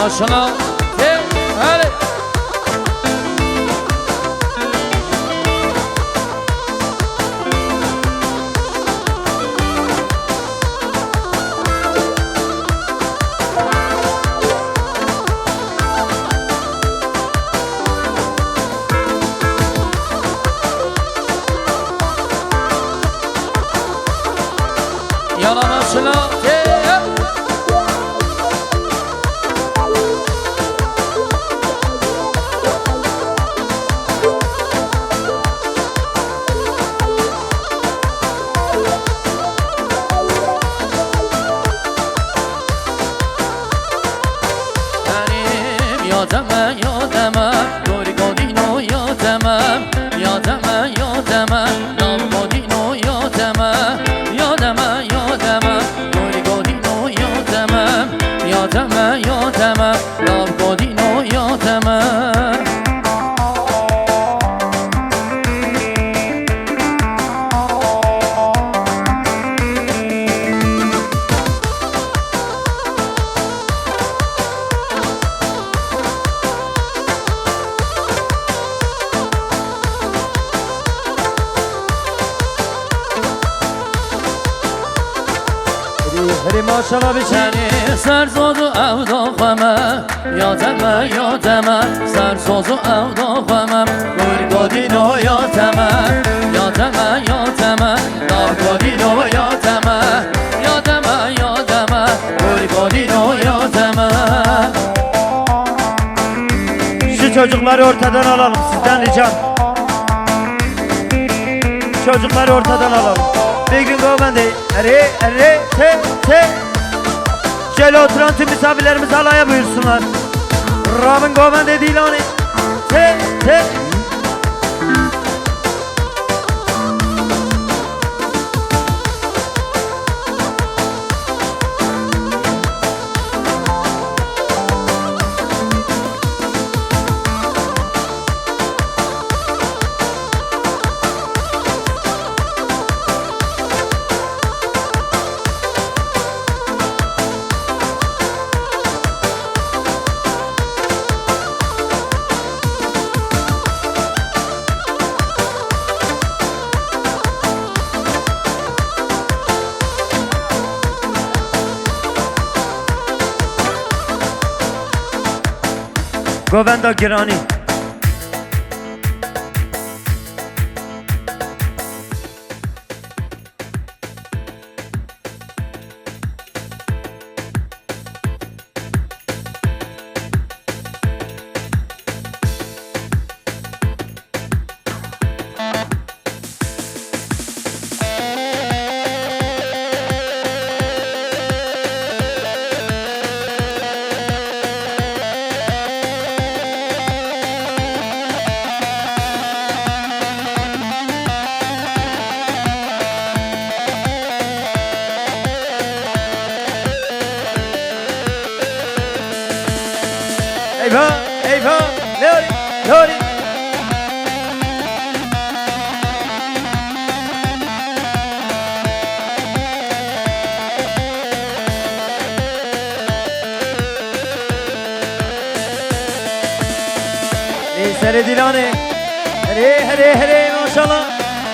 ماشاءالله هله يلا ماشاءالله یادمه دوری گودینو یادمه نام گودینو یادمه دوری گودینو یادمه نام گودینو یادمه هری ماشاءالله بچنی سرزاد و اوداخمه یادمه سرزاد و اوداخمه گرگادینو یادمه ناگادینو یادمه گرگادینو yademe. Şu çocukları ortadan alalım sizden ricam. Çocukları ortadan alalım. Bir gün govende te. Şöyle oturan tüm misafirlerimiz halaya buyursunlar. Ramın govende değil hani. Te. Govenda Girani. Eyvah, Lori. Sere Dilane. Hare, maşallah.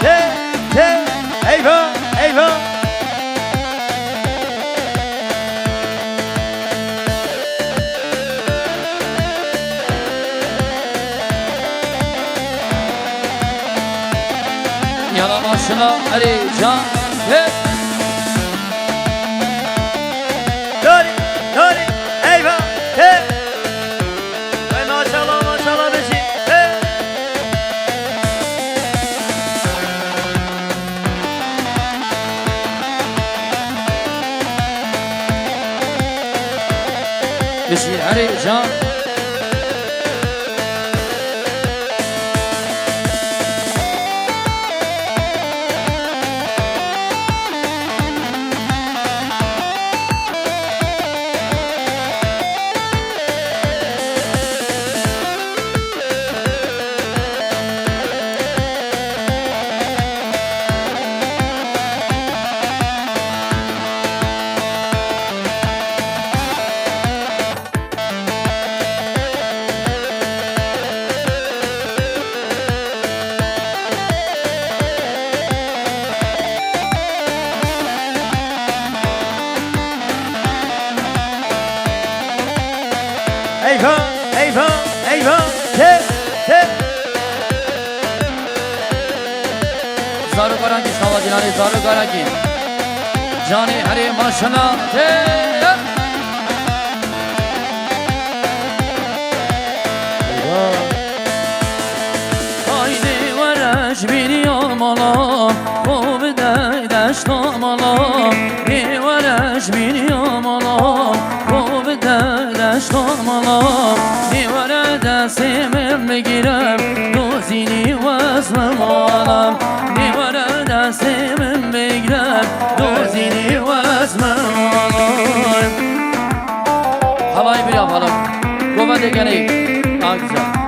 Te. Eyvah. Yala maşallah Ali Can Lori, eyvah, Ay maşallah beşi, Beşi Ali Can eyvah eyvah eyvah Tep tep زارو کارانگی شما جنانی زارو کارانگی جانی هری ماشنا haydi ورش بینی آمالا خوب دشت آمالا بی ورش بینی آمالا خوب دشت آمالا بی ور دستیم بگیرم دوزینی وزم آلم بی ور دستیم بگیرم دوزینی وزم آلم halay bir yapalım Goma dekeni daha güzel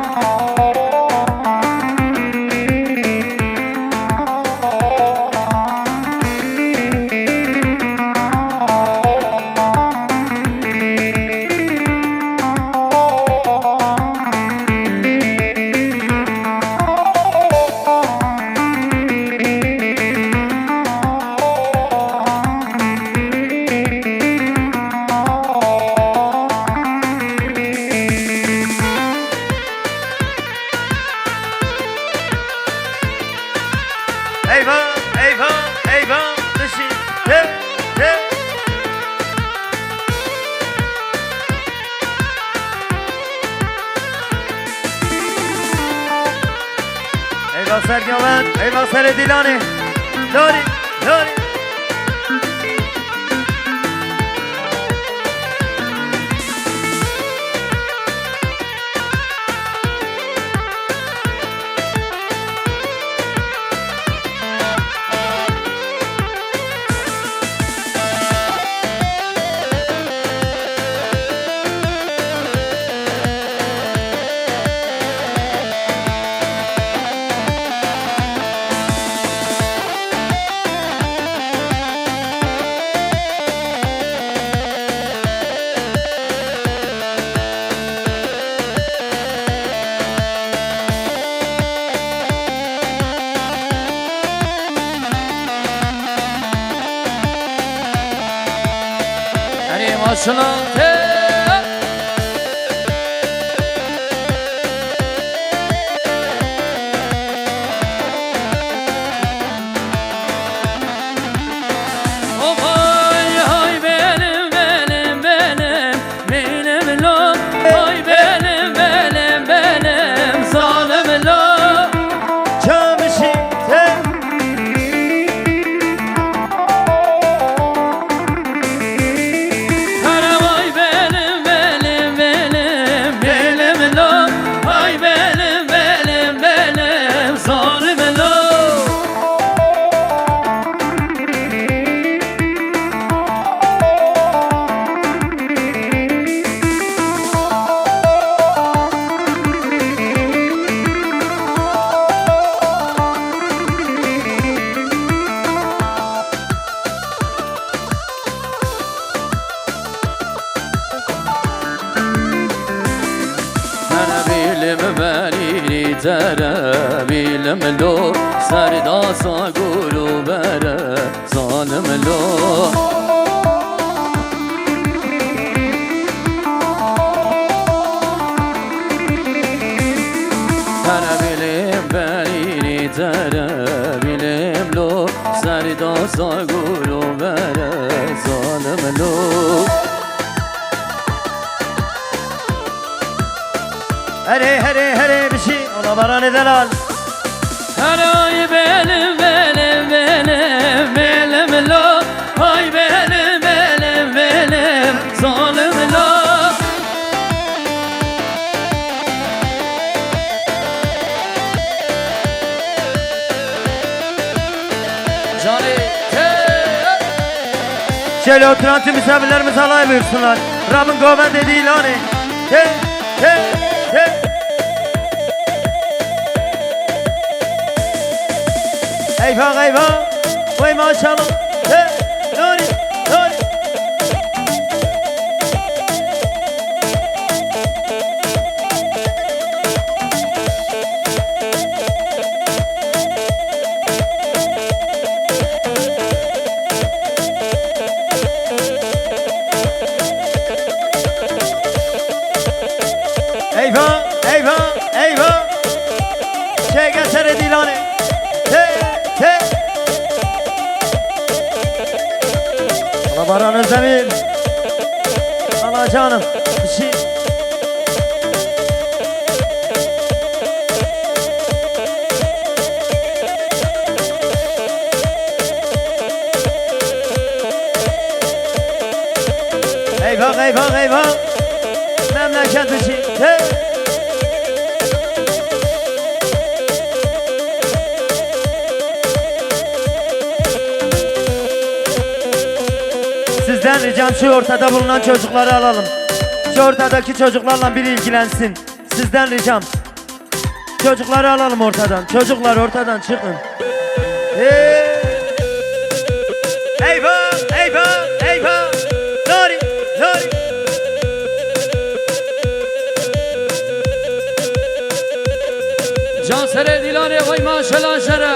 Eyvah eyvah eyvah dışı Tep tep Eyvah Sergen eyvah Seredilani Lori Lori Maşına بری تره بیلم لو سردا ساگورو بره ظالم لو تره بیلم بری تره بیلم لو سردا ساگورو بره ظالم لو Hare hare hare bir şey ona baranı delal Ay benim benim benim benim lo Ay benim benim benim zalim lo Cani Şöyle oturan tüm misafirlerimiz halay buyursunlar Rabbin Goven dediği ilani Te te te Eyvah eyvah Vay maşallah Te Nuri Nuri Baran Özdemir. Allah canım. Bir şey. Eyvah eyvah eyvah. Memleket için. Hey. Sizden ricam şu ortada bulunan çocukları alalım. Şu ortadaki çocuklarla biri ilgilensin. Sizden ricam. Çocukları alalım ortadan. Çocuklar ortadan çıkın. Hey. Eyvah eyvah eyvah. Nari nari. Can sere dilane vay maşallah şere.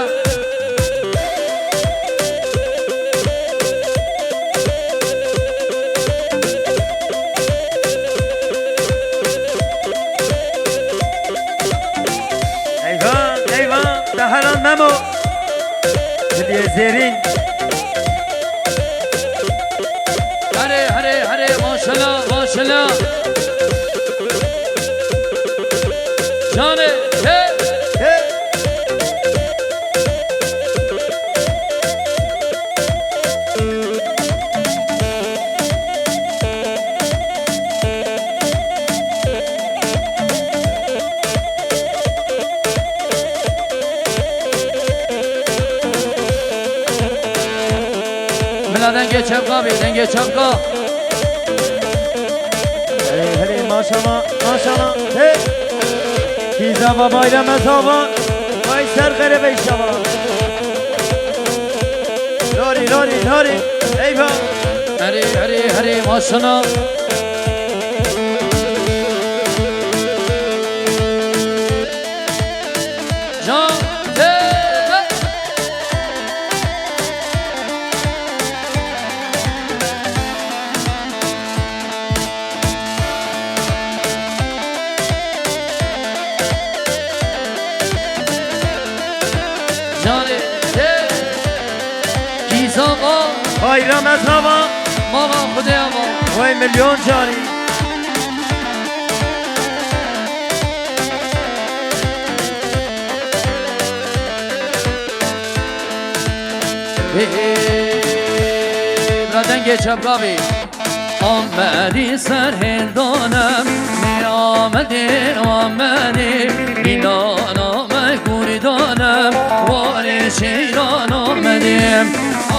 Eyvah eyvah. Daharan Memo. Hediye Zerin. Hare hare hare maşallah maşallah. Cane hey. Hey. Mila denge çapka bir denge çapka. Hey hey maşallah maşallah. Hey. Kiza babayla mesaba. Vay serkere be inşallah. Lori lori lori. Eyvah. Hare hare hare maşallah. Can hey. Cane hey. Gizama Bayram mesaba. mama khudama. Vay milyon cari. Braden geç abi. Amedi serhendanım ne amedi amedi inana mekuridanım var şeyran amedim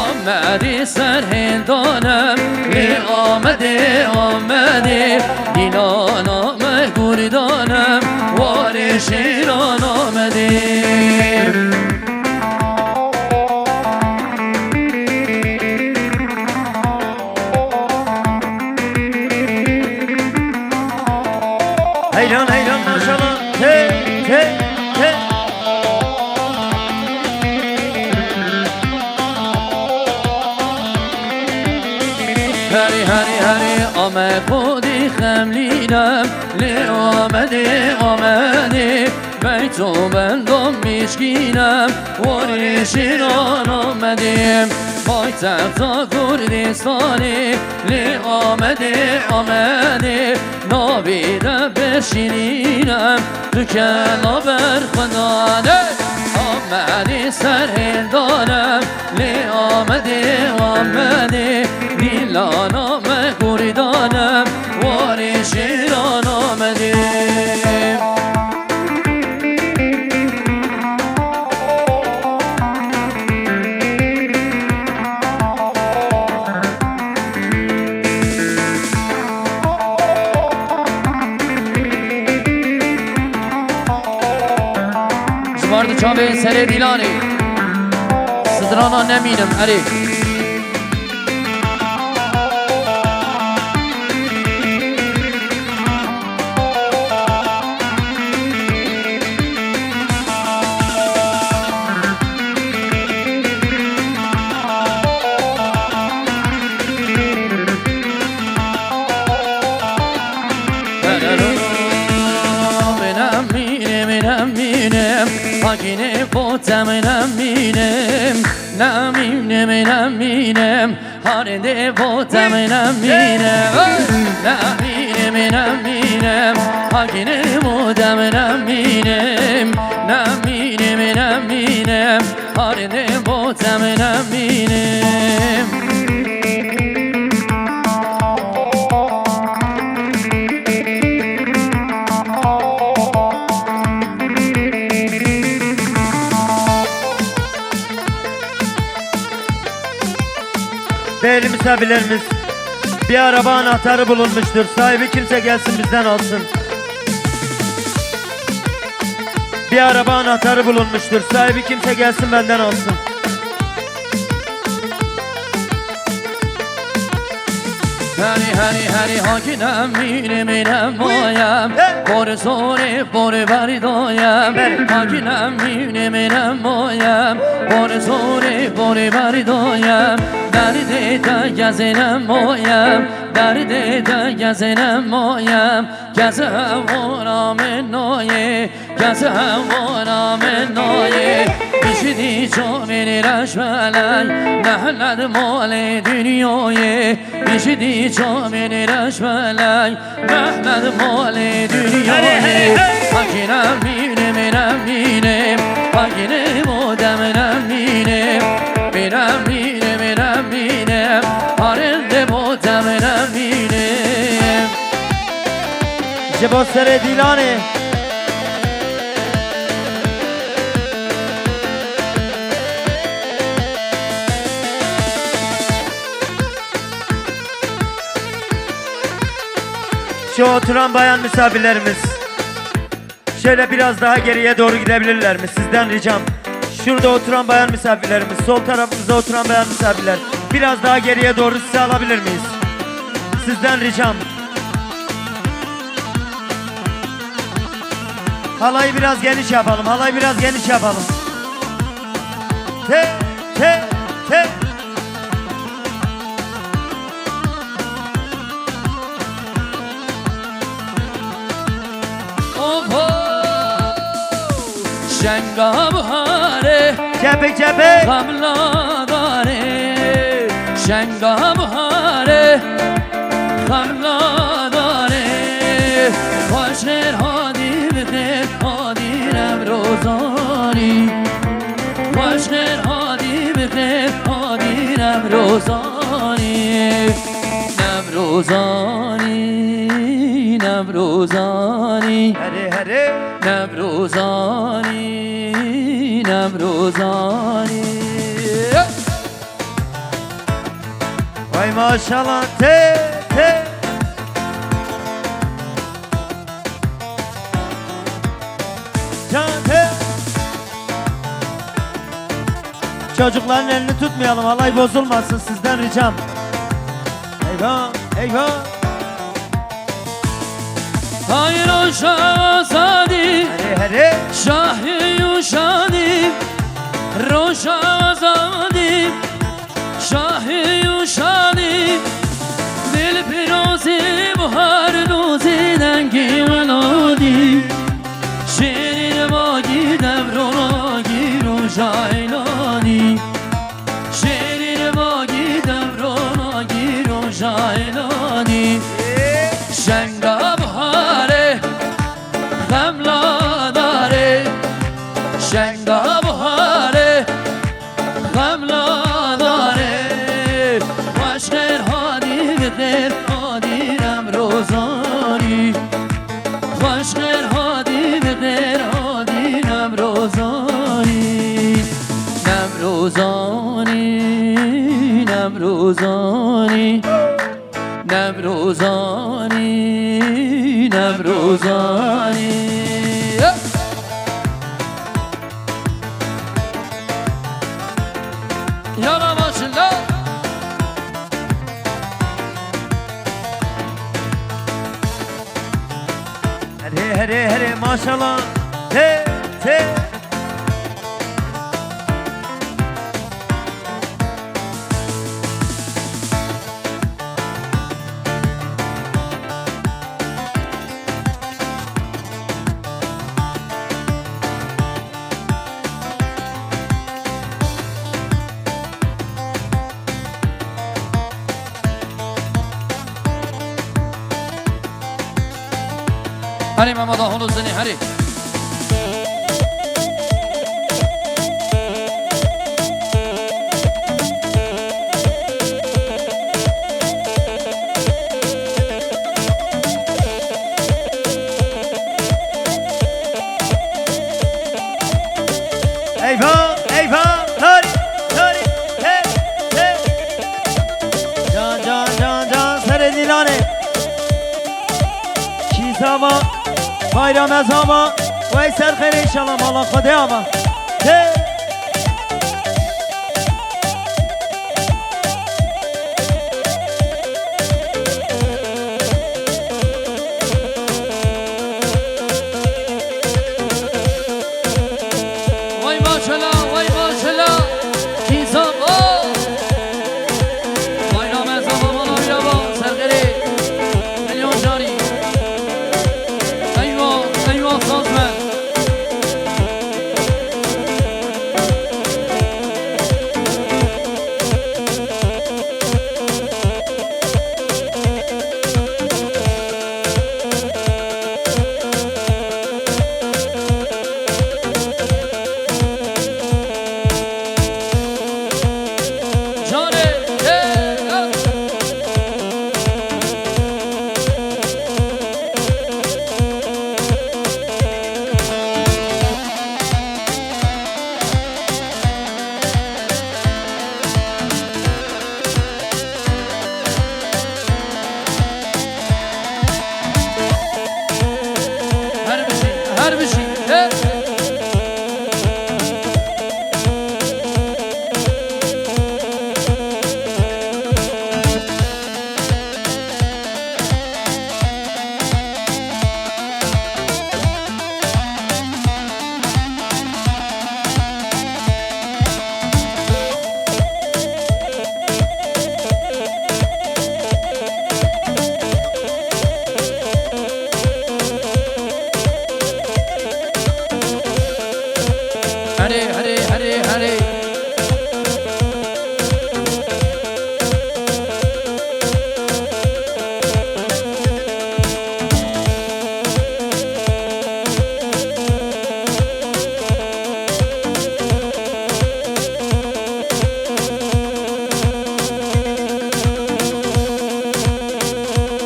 amedi serhendanım ne amedi amedi inana mekuridanım var şeyran amedim. Heylan heylan maşallah. Hey hey hey. هری هری هری آمد خودی خملینم لی آمده آمده بیتو بندم میشکینم واری شیران آمدیم بای تختا کردستانی لی آمده آمده نابیده بشینینم تو کلا بر خدانه آمدی سرهندانم لی آمده آمده دیلانا مگوریدانم واری شیران آمده زبارد چاوه سر دیلانی صدرانا نمینم علی Hakine potamına minem نمینم نمینم هارده بودم نمینم نمینم نمینم هاگینه بودم نمینم نمینم نمینم هارده بودم نمینم Değerli misafirlerimiz, bir araba anahtarı bulunmuştur. Sahibi kimse gelsin bizden alsın. Bir araba anahtarı bulunmuştur. Sahibi kimse gelsin benden alsın. هری هاگینم میرم مایم بار زوره بار بردایم هاگینم میرم مایم بار زوره بار بردایم درد دا گزنم مایم درد دا گزنم مایم گز هوارم نایه گز هوارم نایه بشدی جامل رشملای نهلد مال دنیای بشدی جامل رشملای نهلد مال دنیای هاگینم میرم هاگینه بودم نمینم میرم هارنده بودم نمینم Cebostere Dilane. Şu oturan bayan misafirlerimiz şöyle biraz daha geriye doğru gidebilirler mi? Sizden ricam. Şurada oturan bayan misafirlerimiz, sol tarafımızda oturan bayan misafirler biraz daha geriye doğru sizi alabilir miyiz? Sizden ricam. Halayı biraz geniş yapalım, halayı biraz geniş yapalım. Te. شنگا بهاره Cephe. قبلا داره شنگا بهاره قبلا داره خوشر هادی بخیر هادی نمروزانی خوشر هادی بخیر هادی نمروزانی نمروزانی Hadi. نمروزانی Vay maşallah. Te. Çocukların elini tutmayalım, halay bozulmasın, sizden ricam. Eyvah. Hayır o şahzadi Hadi. Şahi yuşadi Roşazadi Şahi yuşadi Dil pirozi buhar dozi dengi veladi Şirin vagi devrona giru jaylani Şirin vagi devrona giru jaylani Şenga bahare Gamla dare Şenga bahare Gamla dare Vaşger hadi biter hadi nemrozani Vaşger hadi biter hadi nemrozani Nemrozani Yana başında Hadi maşallah. Te. هری محمد آهون زنی هری ایوان ایوان تاری تاری هی هی جان جان جان جان سر دیلانه کیساما bayram ezama Veysel خیر inşallah مالا خدا ama هی وای ماشالله وای ماشالله کیسام bayram ezama mala biraba سرخری میلیون جانی ایوان سازمن هر بشی هری هری هری هری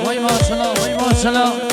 وای ماشالله وای ماشالله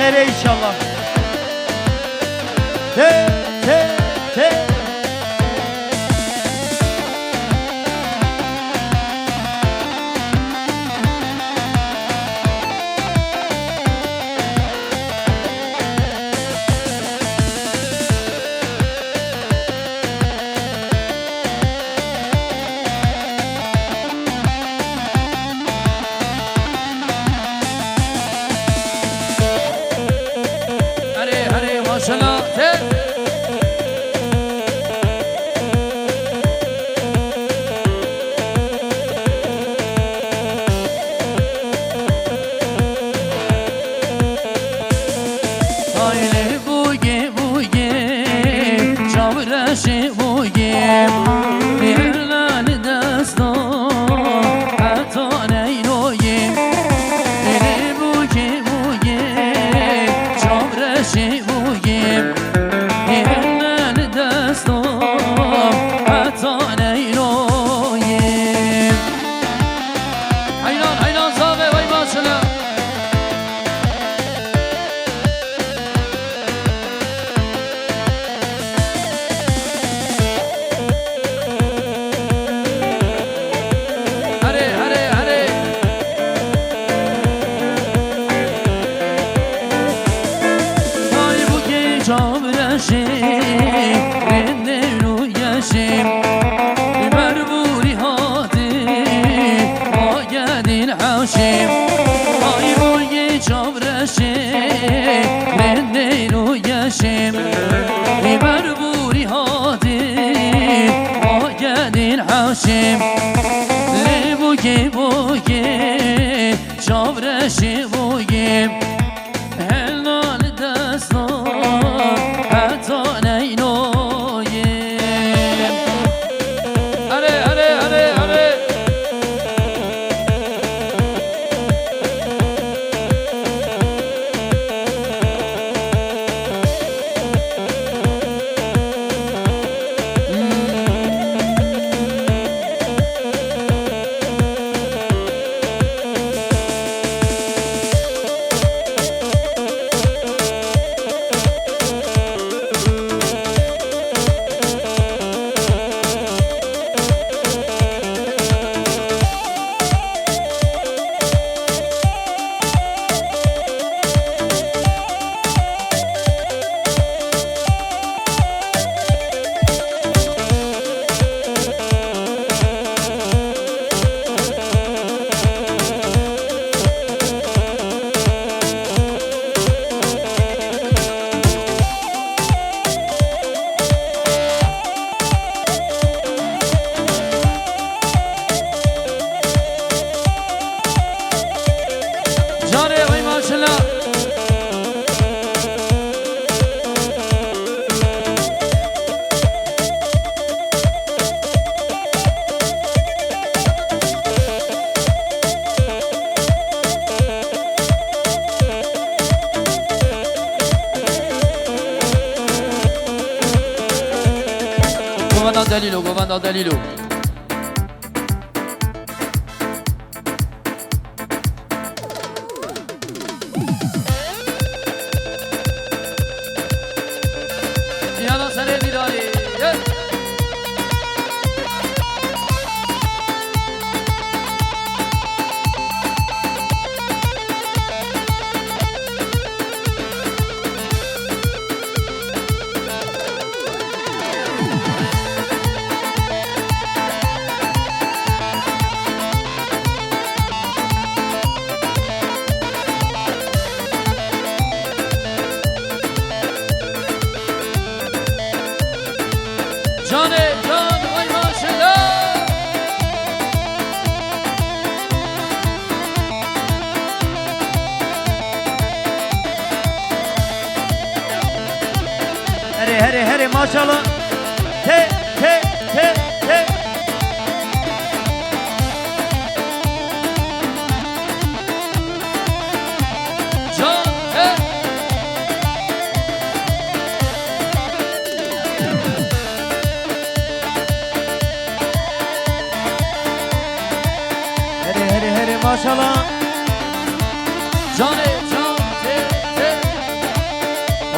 Ere inşallah. Te te te. Comandant Dalilo. Yana sene Bilali. Hare maşallah. Te te te te. Can he. Hare maşallah. Can he can te te.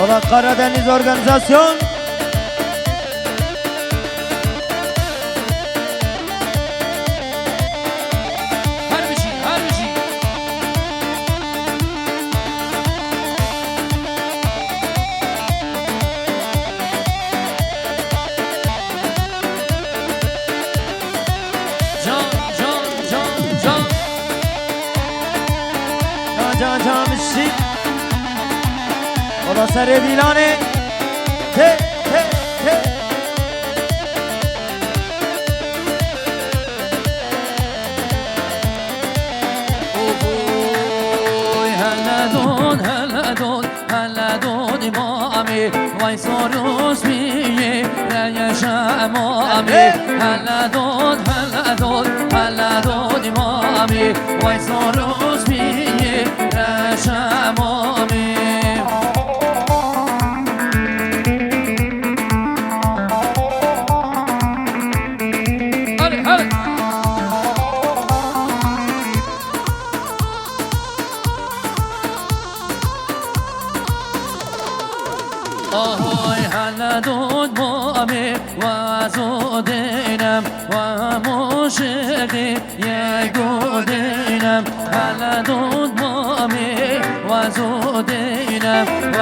Valla Karadeniz organizasyon. Her bir şey, her bir şey. Can, can, can, can. Can can mişik. Valla seri dilane. Te te te. Oy, hella don, hella don, hella don imami. Vay soruz miye, la yaşamami. Hella don, hella don, hella don imami. Vay soruz miye, la yaşamami. Hadi, hadi. آهای هلا دود مامی و زودینم و مشقی یگودینم هلا دود مامی و زودینم و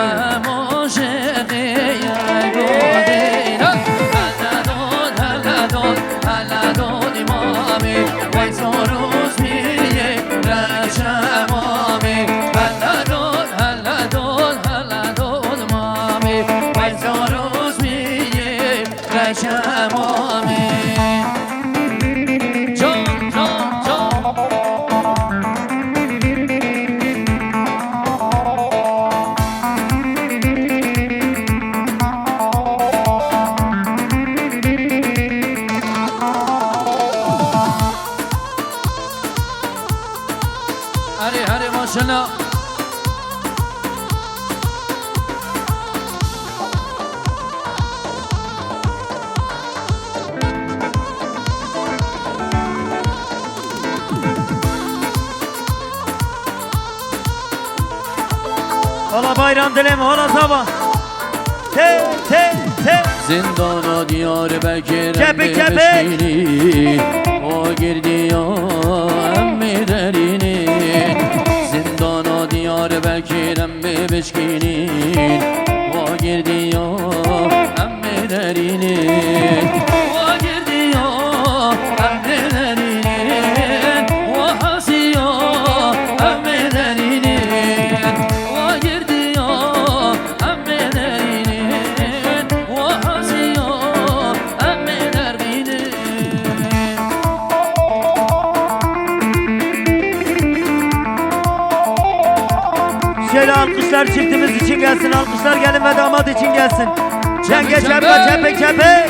مشقی یگودینم هلا دود مامی و سروز میه رشمامی هلا دود مامی و سروز میه رشمامی جان جان جان هری هری ماشاءالله Valla bayram dileme valla sabah. Te te te. زندان دیار بکرم کپی، کپی. بشکینی و گردی امی درینی زندان دیار بکرم بشکینی و گردی امی درینی و گردی امی درینی و حسی امی درینی و گردی امی درینی و حسی امی درینی Şöyle alkışlar çiftimiz için gelsin. Alkışlar gelin ve damat için gelsin. Çenge çepe çepe çepe.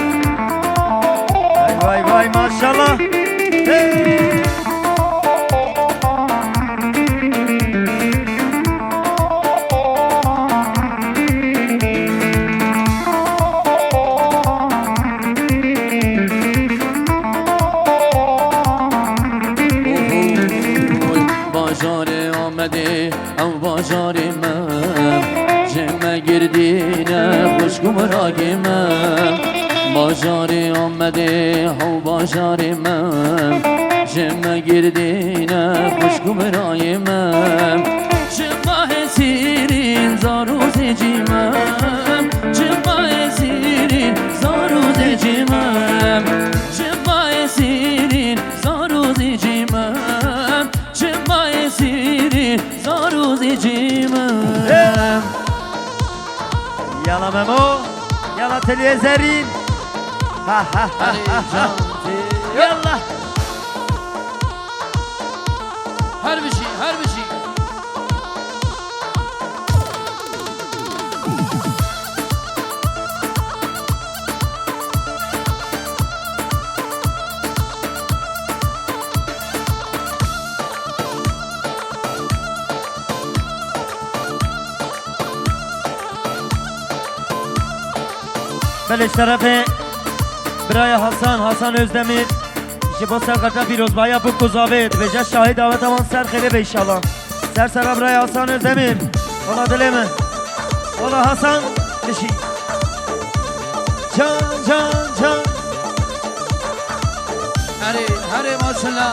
Vay vay vay maşallah. Hey. بازار آمده او بازار من جمع گردینه خوشگم راگی من بازار آمده او بازار من جمع گردینه خوشگم راگی من جمع سیرین زاروز جیمم جمع سیرین زاروز جیمم جمع سیرین زاروز جیمم جمع سیرین زاروز جیمم Yala Memo. Yala Teliye Zerin. Ha ha ha ha ha. Yallah. her bir şey her bir şey Beleş tarafı Biraya Hasan Özdemir İşi bu serkata Firozbaya bu kuzavit Ve şahit davet aman ser khele be inşallah Ser sera Biraya Hasan Özdemir Ona dileme Ola Hasan Dişi Can can can هری ماشاءالله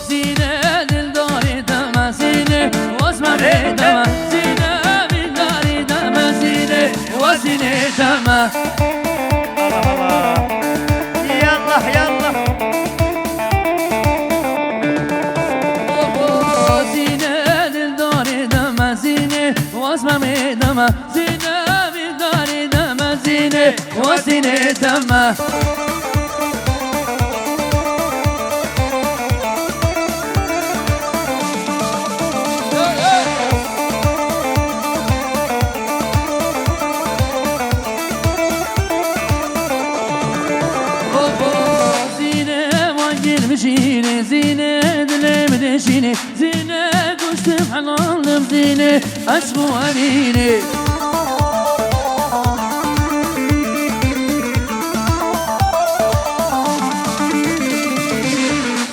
زینه دلداری دم زینه واسمه دم زینه دلداری دم زینه واسینه دم Yallah yallah زینه دلداری دم زینه واسمه دم زینه دلداری دم زینه واسینه دم زينة زينة دلم دشينة زينة قشت بحلالم زينة أشغو أمينة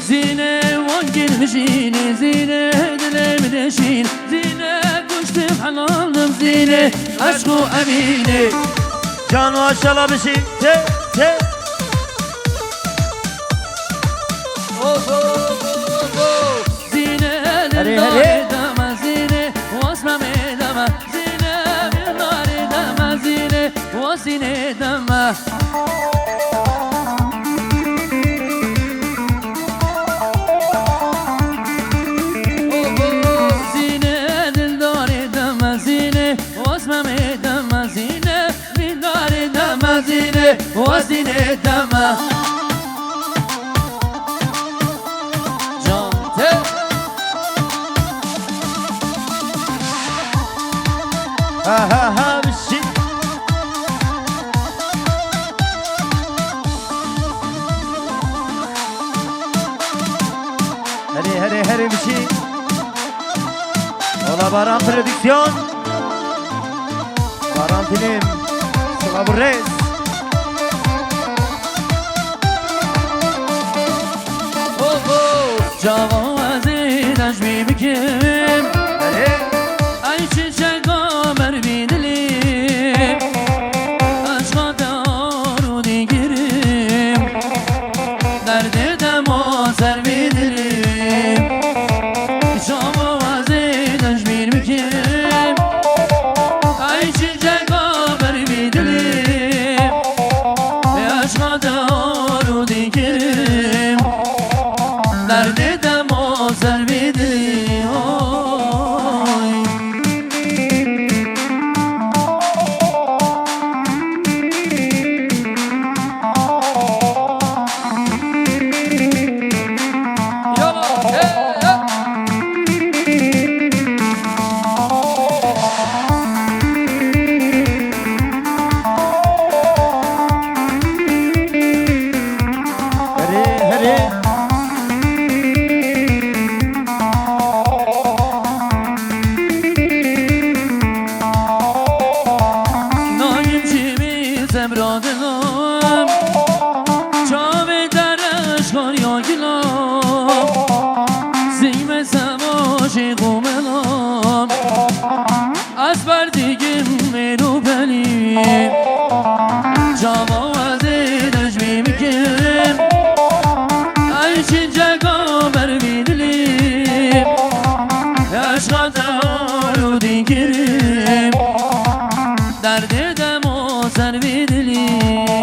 زينة وانجل مشينة زينة دلم دشينة زينة قشت بحلالم زينة أشغو أمينة Can maşallah bir şey Te te زينة للدار دم زينة واسمه دم زينة للدار دم زينة واسينة دم زينة للدار دم زينة واسمه دم زينة للدار دم زينة واسينة دم Ha ha ha bir şey Hadi bir şey Ola Baran Prodüksiyon Baran Film Sıla Burrez Cavazı tecmi bikim Hadi Ay çiçek ömer binelim Aşka daru digirim Derde de mozer binelim Cavazı tecmi bikim Ay çiçek ömer binelim Aşka daru digirim Derde de mozer binelim Hadi نایم چیمی زمرادلم چاوه درش کاریا گلم زیم سماش قوملم از بردگیم میرو بلیم جوازه دجمی میکم ای چین جگا برمیدلیم عشقا دارو دیگریم درد دم و سر بیدلیم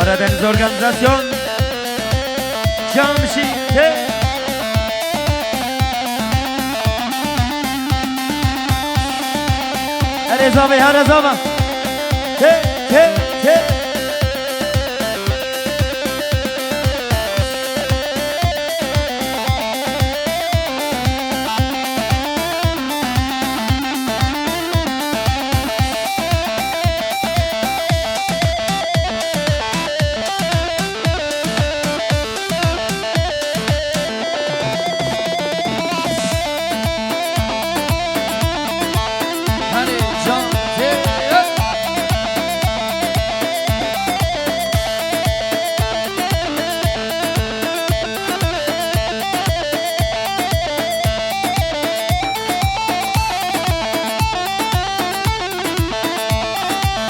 Karadeniz Organizasyon Camşite Reza Bey, Reza Bey Te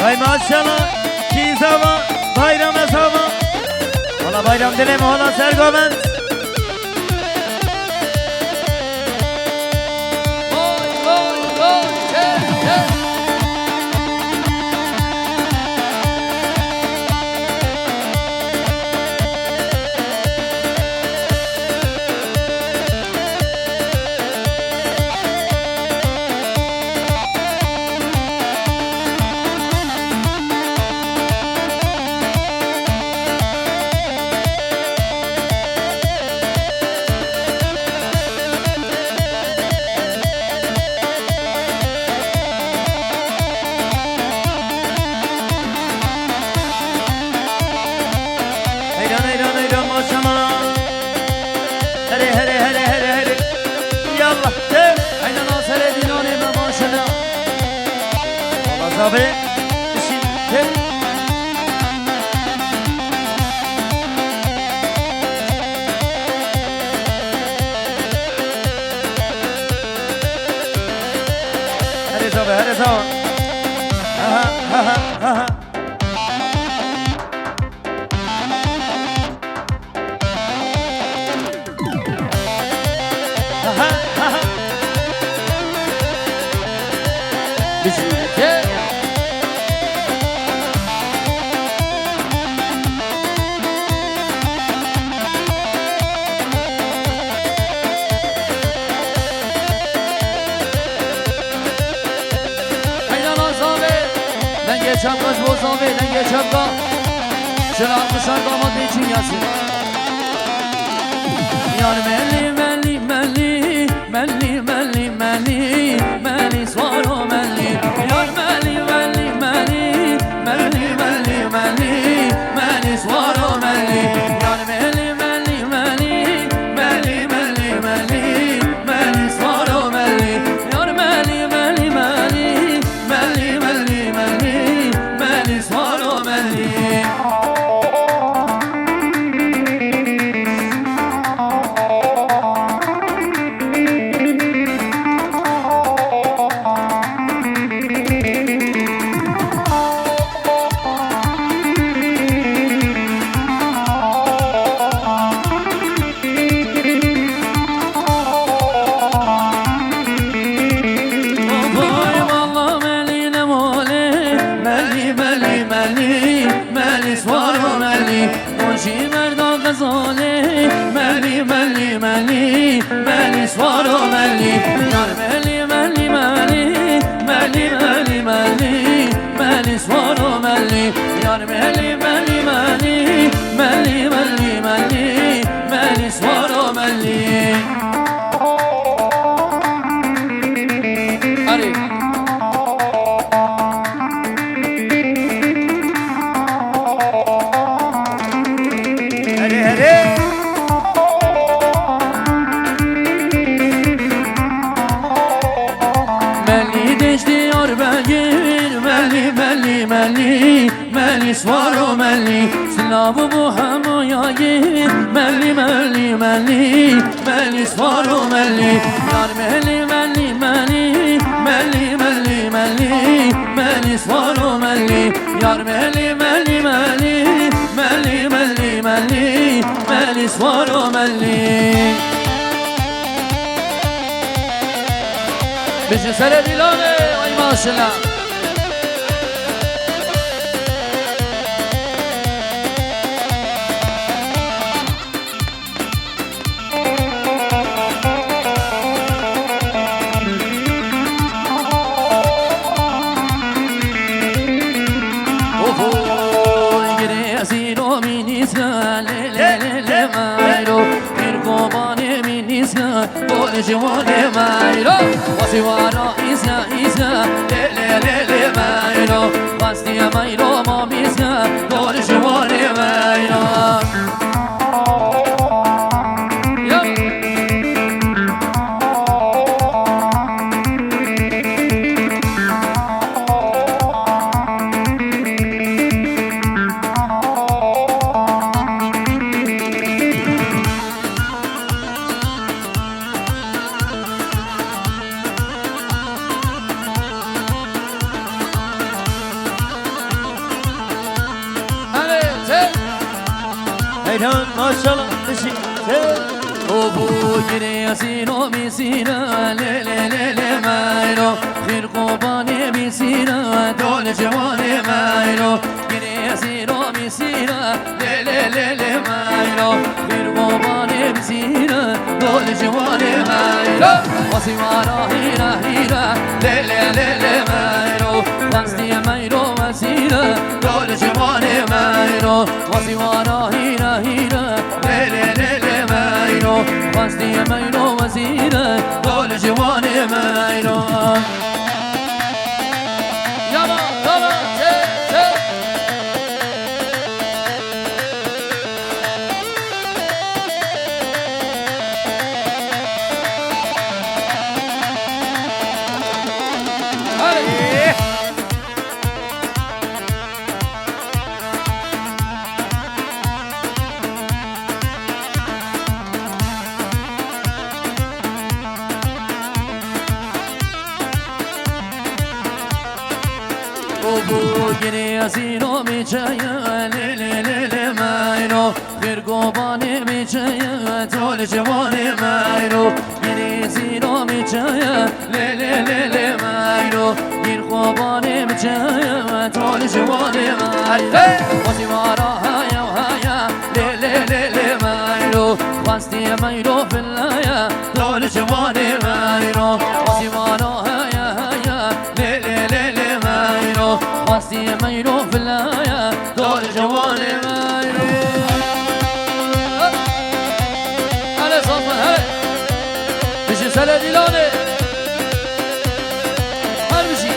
Hay maşallah Kizava bayram hesabı Hala bayram dileme hala Sergomen Oy oy oy gel gel. Hayran maşallah Hele hele hele hele hele Yallah de Haydi nasıl dinane be maşallah. Allah abi İşin de Hele zaman Aha aha aha Aha aha Bismillah gel. Haydi nasıl be. Ben geçen kaç bozan be. Ben geçen kaç. Şöyle almışlar damat için gelsin. Yar melli melli melli melli melli melli melli svaro melli Yar melli melli melli melli melli melli melli svaro melli Yar melli melli melli melli melli melli melli svaro melli Yar melli melli melli melli melli melli melli svaro melli ملی ملی ملی ملی سوارو ملی یار ملی ملی ملی ملی ملی ملی ملی سوارو ملی یار ملی ملی ملی ملی ملی ملی ملی سوارو ملی آری ملی سوارو ملی سلابو بو همو یایی ملی ملی ملی ملی سوارو ملی یار ملی ملی ملی ملی ملی ملی ملی سوارو ملی یار ملی ملی ملی ملی ملی ملی ملی سوارو ملی بشه سر دیلانه ای ماشالله جواني مايرو وسوارا إسا إسا لي لي لي مايرو باستيا مايرو ما بيسا دور جواني مايرو Ayran maşallah teşekkür. أبو ياسينو بسينا لي لي لي لي مايلو خير قباني بسينا دول جواني مايلو ياسينو بسينا لي لي لي لي مايلو خير قباني بسينا دول جواني مايلو وسيوانا هيرا هيرا لي لي لي لي مايلو قصدي مايلو وسينا دول جواني مايلو وسيوانا هيرا هيرا لي لي لي لي مايلو قصدي مايلو وسينا دول جواني مايلو يلا يلا ياسينو بيجايا لي لي لي لي مايلو غير قباني بيجايا تول جواني مايلو ياسينو بيجايا لي لي لي لي مايلو غير قباني بيجايا تول جواني مايلو وسيوارا هايا وهايا لي لي لي لي مايلو قصدي مايلو في اللايا تول جواني مايلو وسيوارا هايا هايا لي لي لي لي مايلو قصدي مايلو في اللايا دول جواني مايلو هلا صوفا هلا بشي سلا ديلاني هل بشي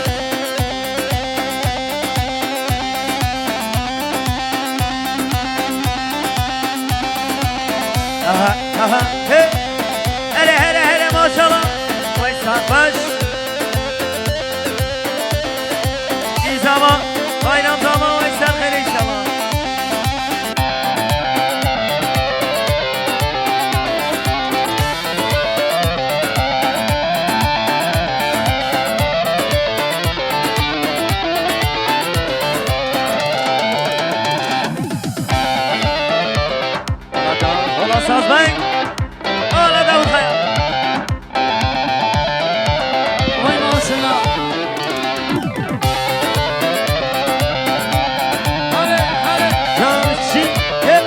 Aha aha hey. Hele hele hele maşallah. Veysel baş. İyi zaman. Bayram zaman Veysel hele inşallah. Ola sazlayın. Ola da uzaya. وي ما شاء الله هلا هلا Canşi hep.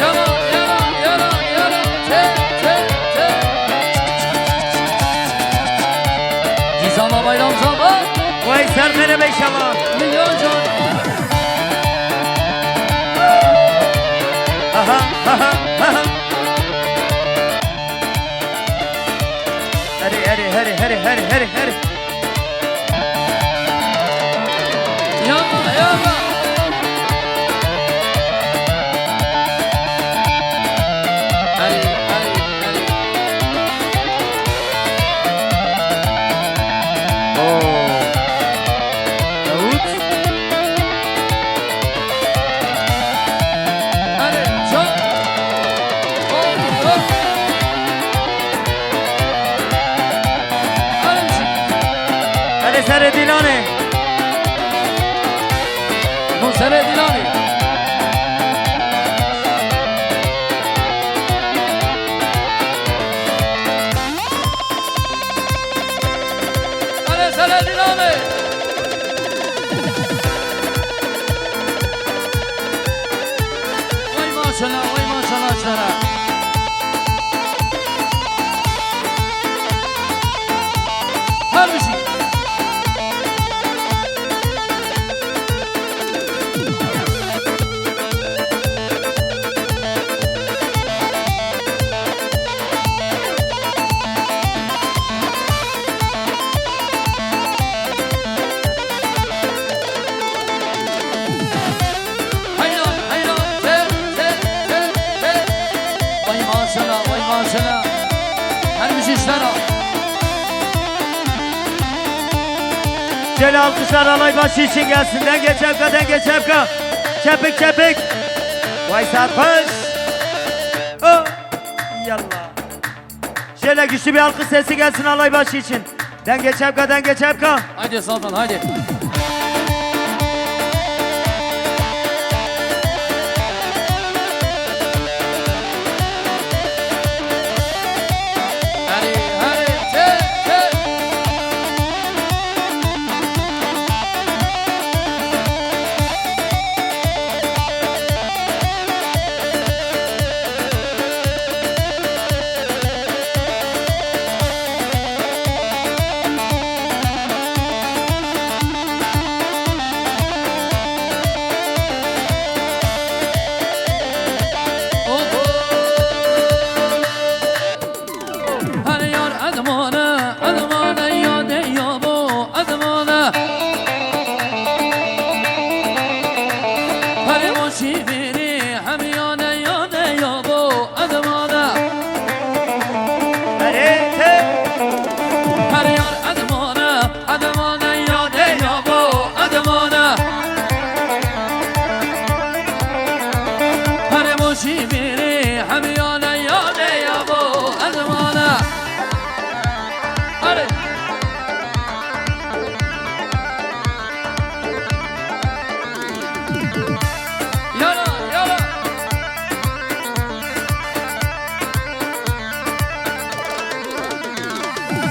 يلا يلا يلا يلا تي تي تي Gizama bayram zaman Veysel hele inşallah. milyon can Aha aha aha. Hadi hadi hadi hadi hadi hadi hadi. يلا يلا هلي هلي هلي Davut. هلي جان هوب هوب هلي امشي Hadi Sare Dilane. منصرة ديلاني هلا سلا ديلاني وي ما شاء الله وي ما شاء الله اشترى هرمشي هيا هيا تي تي تي تي وي ما شاء الله وي ما شاء الله هرمشي اشترى Şöyle alkışlar alay başı için gelsin. Den geç Evka, den geç Evka. Çepik çepik. Veysel baş. Oh. Yallah. Şöyle güçlü bir alkış sesi gelsin alay başı için. Den geç Evka, den geç Evka. Haydi Sultan haydi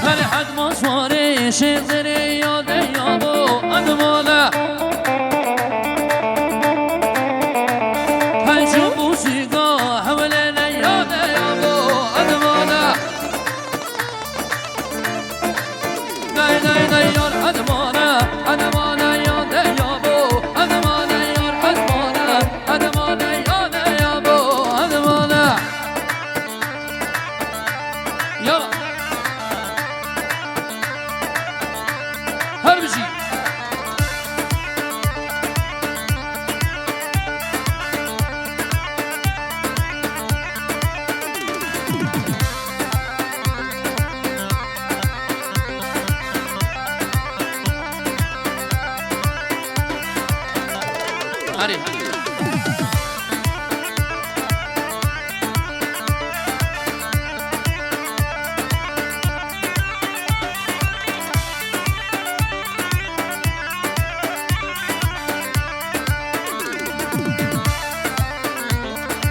هر حد مصوره شغزري ياد يابو أدمانا هنشو موسيقى حولنا ياد يابو أدمانا داي داي داي يار أدمانا أدمانا ياد يابو أدمانا يار أدمانا أدمانا ياد يابو أدمانا يلا هربجي هري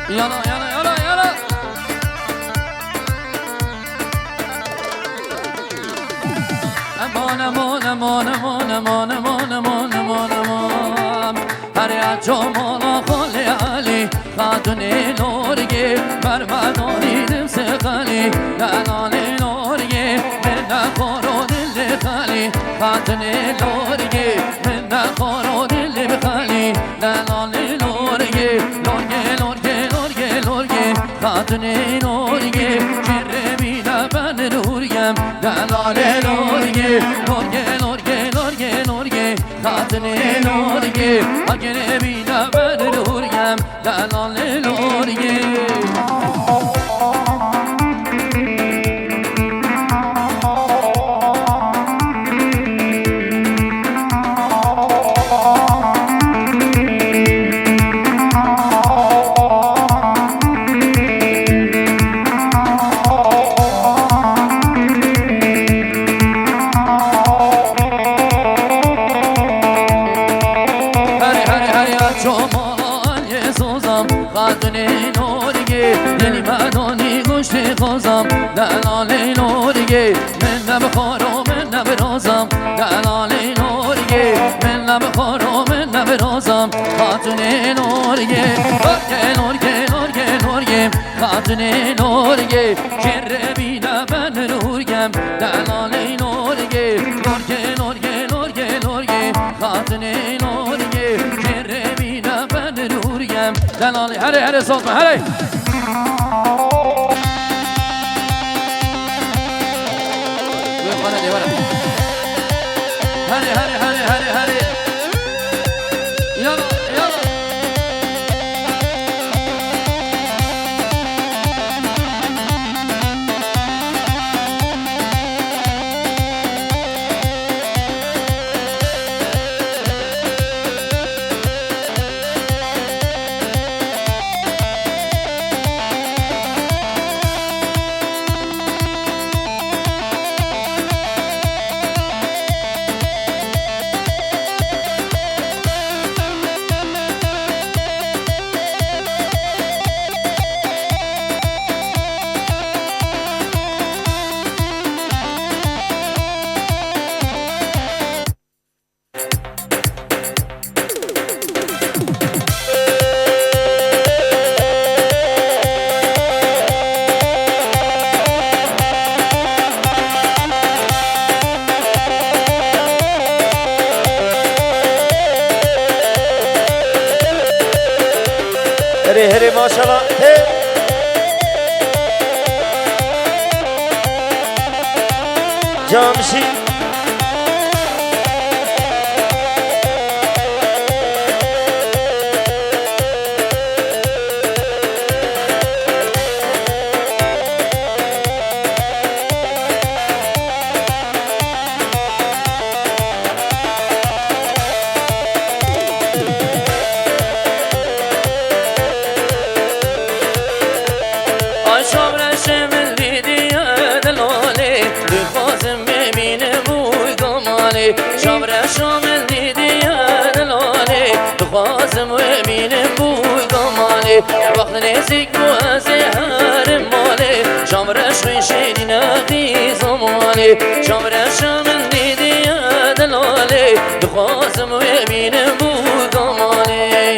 يلا يلا يلا يلا امان امان امان امان امان امان امان امان امان هر جمالا خالی علی خاتون نورگی بر مدانی دم سخالی دلال نورگی من نخورو دل خالی خاتون نورگی من نخورو دل بخالی دلال نورگی لورگی خاتون نورگی شرمی لبن نورگم دلال نورگی لورگی خاتون نورگی اجنبی لبن نورگم دلال نورگی خاتون نورگی دلی مدانی گوشت خوزم دلال نورگی من نبخارم من نبرازم دلال نورگی من نبخارم من نبرازم خاتون نورگی نورگی خاتون نورگی شر بی لبن نورگم دلال نورگی نورگی خاتون نورگی شر بی لبن نورگم دلالی هره صوت هره هره يلا يلا هری ماشاءالله جامشی شامر شامل دیدی دلاله بخوازم و بینم بوی گماله وقت نزدیک مو از هر ماله شامر شوی شیدی نقی زماله مالي شامرشم دیدی دلاله دخواستم و ببینم بود مالی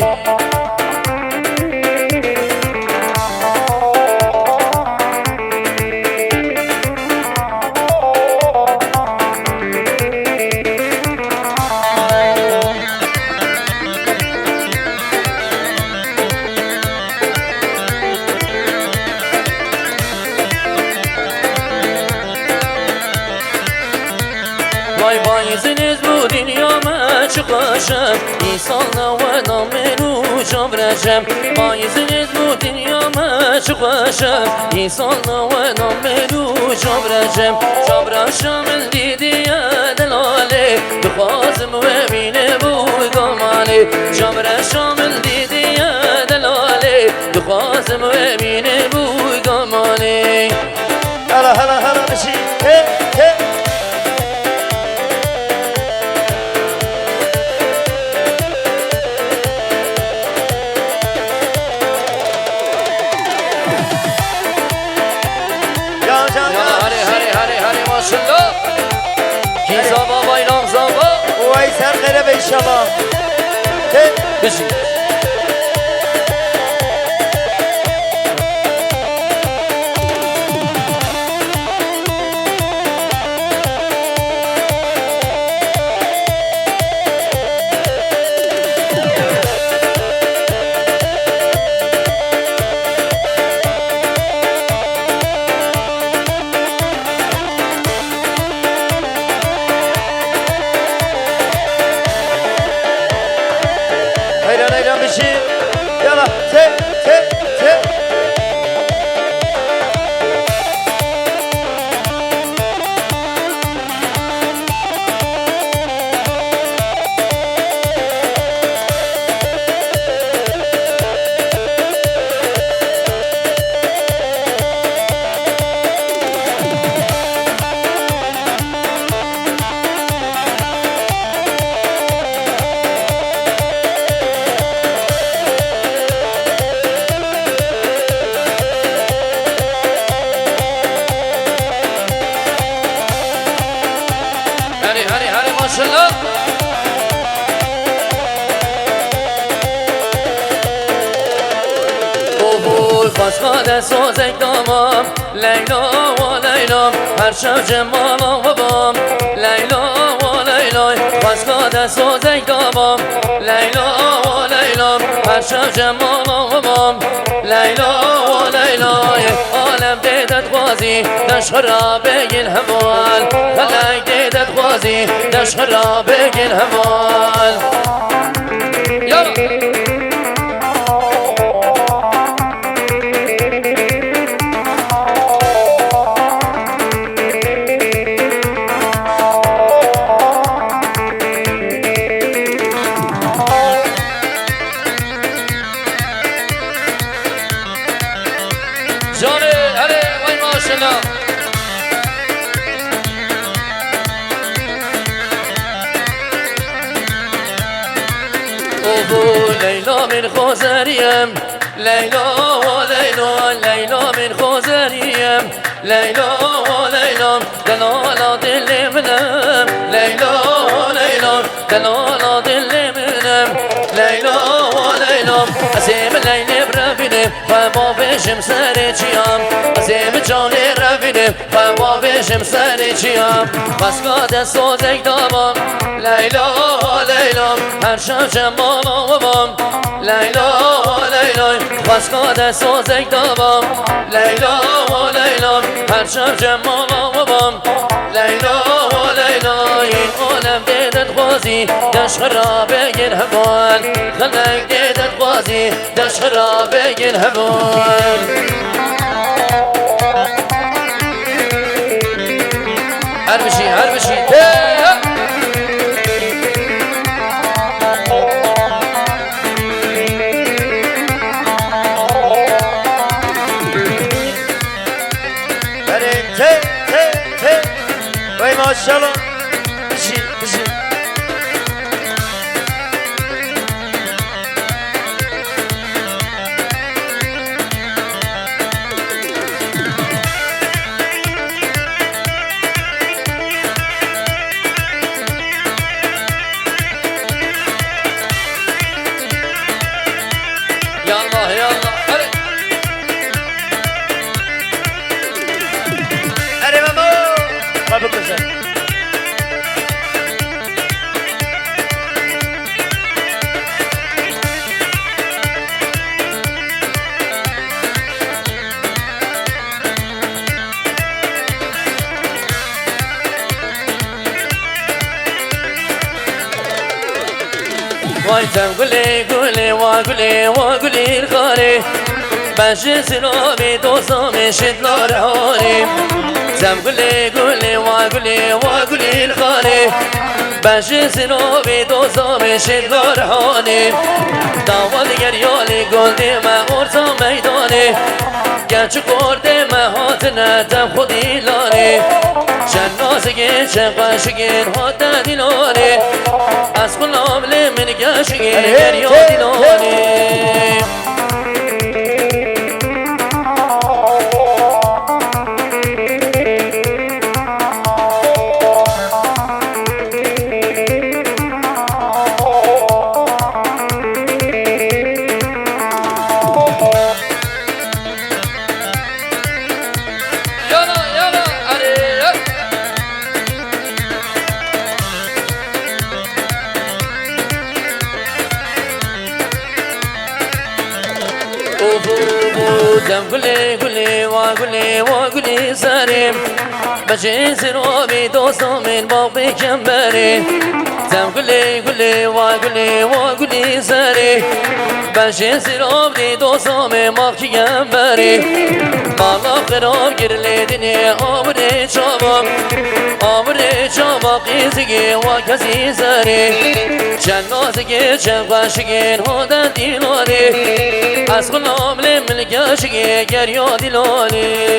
وای بایزنیز بود دنیا من چقاشم ایسالنا و نامنو جابرشم بایزنیز بود دنیا من چقاشم ایسالنا و نامنو جابرشم جابرشم دیدی دلاله دخوازم و بینه بود مالی جابرشم دیدی دلاله دخوازم و بینه بود مالی هلا هلا هلا بشي هي هي ماشالله کی زابا بایرام زابا وای سر غیره ان شاء الله بشی hayran bişi yala te te te هری ماشالله اوه خواستگاه سوزک دامم لیلا و لیلا هر شب جمالا و بام لیلا و لیلا خواستگاه سوزک دامم لیلا و لیلا هر شب جمالا و بام لیلا و لیلا عالم دیدت خوازی دش خرابه گل هموال خلق دیدت خوازی دش خرابه گل هموال یالا جانه هره وای ماشالله اوه لیلا من خوزریم لیلا و لیلا لیلا من خوزریم لیلا و لیلا دلالا دل منم لیلا و لیلا دلالا دل منم لیلا و لیلا ازیم لیل برفینه و ما بشم سر چیام ازیم جان رفینه و ما بشم سر چیام بسکا دست و زک دامم لیلا و لیلا هر شب جمالا و بام لیلا و لیلا بسکا دست و زک دامم لیلا و لیلا هر شب جمالا و بام لیلا و لیلا این عالم دیدت خوازی دش خرابه گل هموال خلق دیدت خوازی دش خرابه گل هموال هر بشی te te vay maşallah bişi وای تم گلی گلی و گلی و گلی الخالی بنشی سلامي دوسامي شد لارهاني تم گلی گلی و گلی و گلی الخالی بنشی سلامي دوسامي شد لارهاني داوال گریالی گلدی ما ارزا میدانی گرچه کرده مهاتنه تم خودی لانی چند نازگین چند قشگین حد دیلانی از خلام من گشگین گریا دیلانی دم گلی گلی و گلی و گلی سریم بچه سرابی دوستامین باق بکن بری دم گلی گلی و گلی و گلی سری بچه سرابی دوستامین باق بکن بری بالا خراب گرلیدنی آمره چابا آمره چابا قیزگی و کسی سری چند نازگی چند قشگین هادن دیلانی از خلام لمن گشگی گریا دیلانی